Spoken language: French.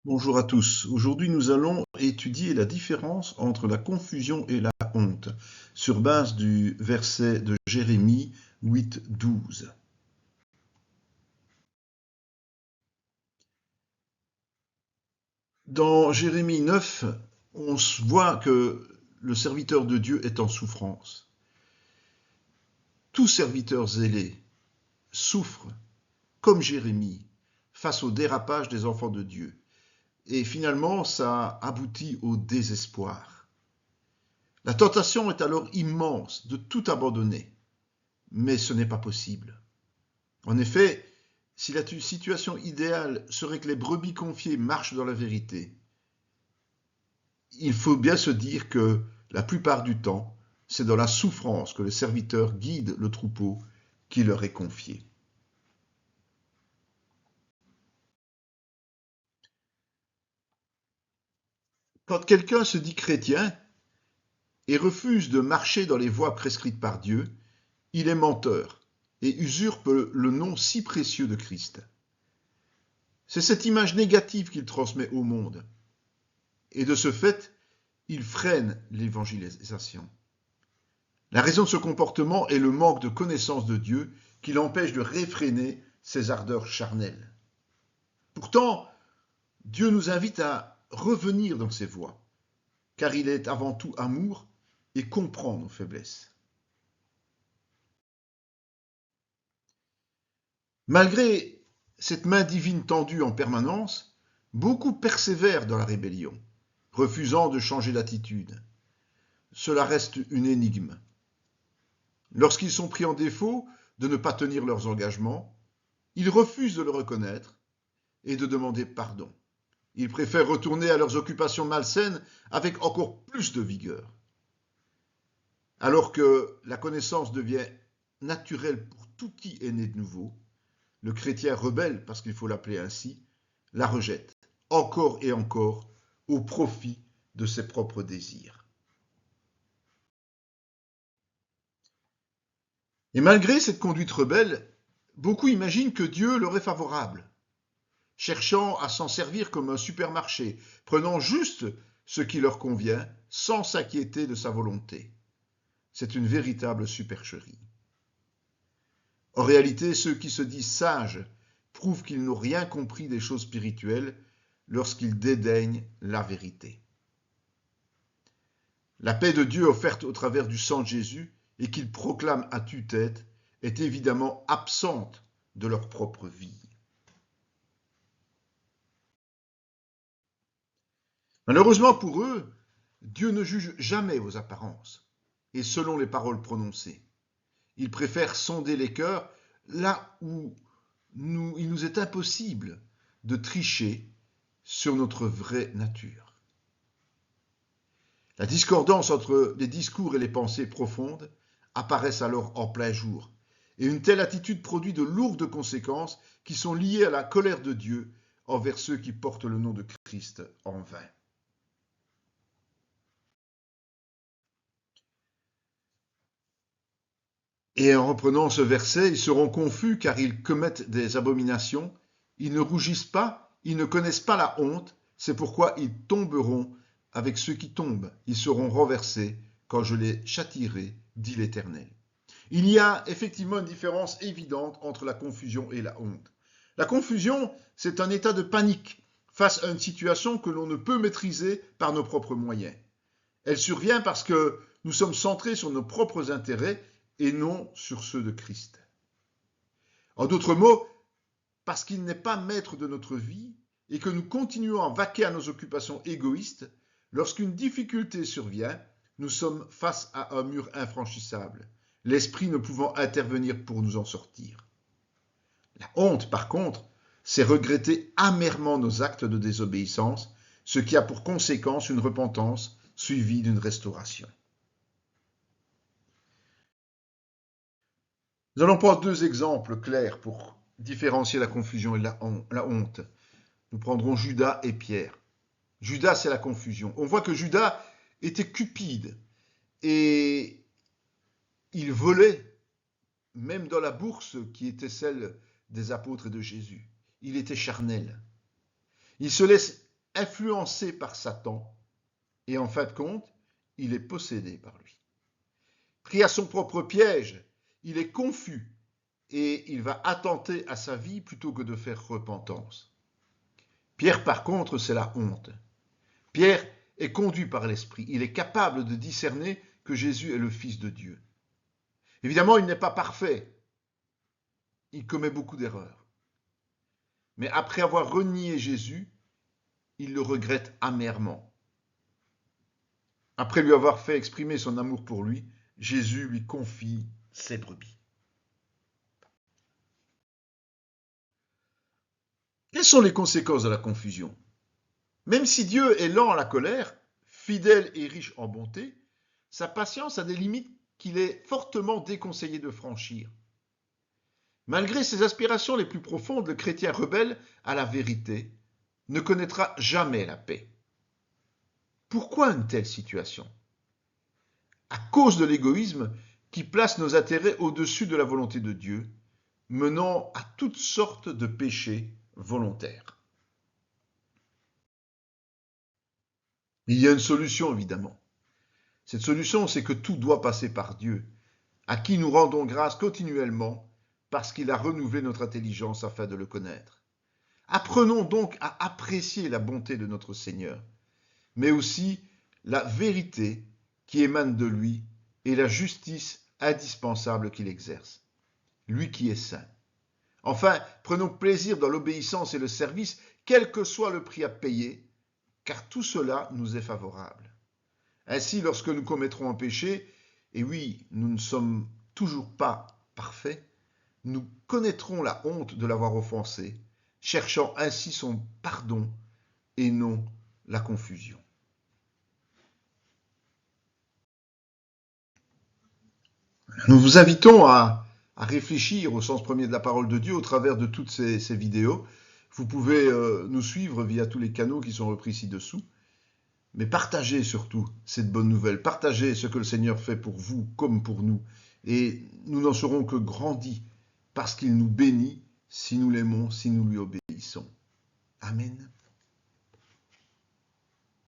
Bonjour à tous. Aujourd'hui, nous allons étudier la différence entre la confusion et la honte sur base du verset de Jérémie 8:12. Dans Jérémie 9, on voit que le serviteur de Dieu est en souffrance. Tout serviteur zélé souffre, comme Jérémie, face au dérapage des enfants de Dieu. Et finalement, ça aboutit au désespoir. La tentation est alors immense de tout abandonner. Mais ce n'est pas possible. En effet, si la situation idéale serait que les brebis confiées marchent dans la vérité, il faut bien se dire que la plupart du temps, c'est dans la souffrance que le serviteur guide le troupeau qui leur est confié. Quand quelqu'un se dit chrétien et refuse de marcher dans les voies prescrites par Dieu, il est menteur et usurpe le nom si précieux de Christ. C'est cette image négative qu'il transmet au monde. Et de ce fait, il freine l'évangélisation. La raison de ce comportement est le manque de connaissance de Dieu qui l'empêche de réfréner ses ardeurs charnelles. Pourtant, Dieu nous invite à revenir dans ses voies, car il est avant tout amour et comprend nos faiblesses. Malgré cette main divine tendue en permanence, beaucoup persévèrent dans la rébellion, refusant de changer d'attitude. Cela reste une énigme. Lorsqu'ils sont pris en défaut de ne pas tenir leurs engagements, ils refusent de le reconnaître et de demander pardon. Ils préfèrent retourner à leurs occupations malsaines avec encore plus de vigueur. Alors que la connaissance devient naturelle pour tout qui est né de nouveau, le chrétien rebelle, parce qu'il faut l'appeler ainsi, la rejette encore et encore au profit de ses propres désirs. Et malgré cette conduite rebelle, beaucoup imaginent que Dieu leur est favorable, cherchant à s'en servir comme un supermarché, prenant juste ce qui leur convient sans s'inquiéter de sa volonté. C'est une véritable supercherie. En réalité, ceux qui se disent sages prouvent qu'ils n'ont rien compris des choses spirituelles lorsqu'ils dédaignent la vérité. La paix de Dieu offerte au travers du sang de Jésus et qu'ils proclament à tue-tête est évidemment absente de leur propre vie. Malheureusement pour eux, Dieu ne juge jamais aux apparences et selon les paroles prononcées. Il préfère sonder les cœurs là où il nous est impossible de tricher sur notre vraie nature. La discordance entre les discours et les pensées profondes apparaissent alors en plein jour. Et une telle attitude produit de lourdes conséquences qui sont liées à la colère de Dieu envers ceux qui portent le nom de Christ en vain. Et en reprenant ce verset, ils seront confus car ils commettent des abominations, ils ne rougissent pas, ils ne connaissent pas la honte, c'est pourquoi ils tomberont avec ceux qui tombent, ils seront renversés quand je les châtierai, dit l'Éternel. Il y a effectivement une différence évidente entre la confusion et la honte. La confusion, c'est un état de panique face à une situation que l'on ne peut maîtriser par nos propres moyens. Elle survient parce que nous sommes centrés sur nos propres intérêts et non sur ceux de Christ. En d'autres mots, parce qu'il n'est pas maître de notre vie et que nous continuons à vaquer à nos occupations égoïstes, lorsqu'une difficulté survient, nous sommes face à un mur infranchissable, l'esprit ne pouvant intervenir pour nous en sortir. La honte, par contre, c'est regretter amèrement nos actes de désobéissance, ce qui a pour conséquence une repentance suivie d'une restauration. Nous allons prendre deux exemples clairs pour différencier la confusion et la honte. Nous prendrons Judas et Pierre. Judas, c'est la confusion. On voit que Judas était cupide et il volait même dans la bourse qui était celle des apôtres et de Jésus. Il était charnel. Il se laisse influencé par Satan et en fin de compte, il est possédé par lui. Pris à son propre piège, il est confus et il va attenter à sa vie plutôt que de faire repentance. Pierre, par contre, c'est la honte. Pierre est conduit par l'Esprit. Il est capable de discerner que Jésus est le Fils de Dieu. Évidemment, il n'est pas parfait. Il commet beaucoup d'erreurs. Mais après avoir renié Jésus, il le regrette amèrement. Après lui avoir fait exprimer son amour pour lui, Jésus lui confie ses brebis. Quelles sont les conséquences de la confusion? Même si Dieu est lent à la colère, fidèle et riche en bonté, sa patience a des limites qu'il est fortement déconseillé de franchir. Malgré ses aspirations les plus profondes, le chrétien rebelle à la vérité ne connaîtra jamais la paix. Pourquoi une telle situation? À cause de l'égoïsme qui place nos intérêts au-dessus de la volonté de Dieu, menant à toutes sortes de péchés volontaires. Il y a une solution, évidemment. Cette solution, c'est que tout doit passer par Dieu, à qui nous rendons grâce continuellement parce qu'il a renouvelé notre intelligence afin de le connaître. Apprenons donc à apprécier la bonté de notre Seigneur, mais aussi la vérité qui émane de lui et la justice indispensable qu'il exerce, lui qui est saint. Enfin, prenons plaisir dans l'obéissance et le service, quel que soit le prix à payer, car tout cela nous est favorable. Ainsi, lorsque nous commettrons un péché, et oui, nous ne sommes toujours pas parfaits, nous connaîtrons la honte de l'avoir offensé, cherchant ainsi son pardon et non la confusion. Nous vous invitons à réfléchir au sens premier de la parole de Dieu au travers de toutes ces vidéos. Vous pouvez nous suivre via tous les canaux qui sont repris ci-dessous. Mais partagez surtout cette bonne nouvelle. Partagez ce que le Seigneur fait pour vous comme pour nous. Et nous n'en serons que grandis parce qu'il nous bénit si nous l'aimons, si nous lui obéissons. Amen.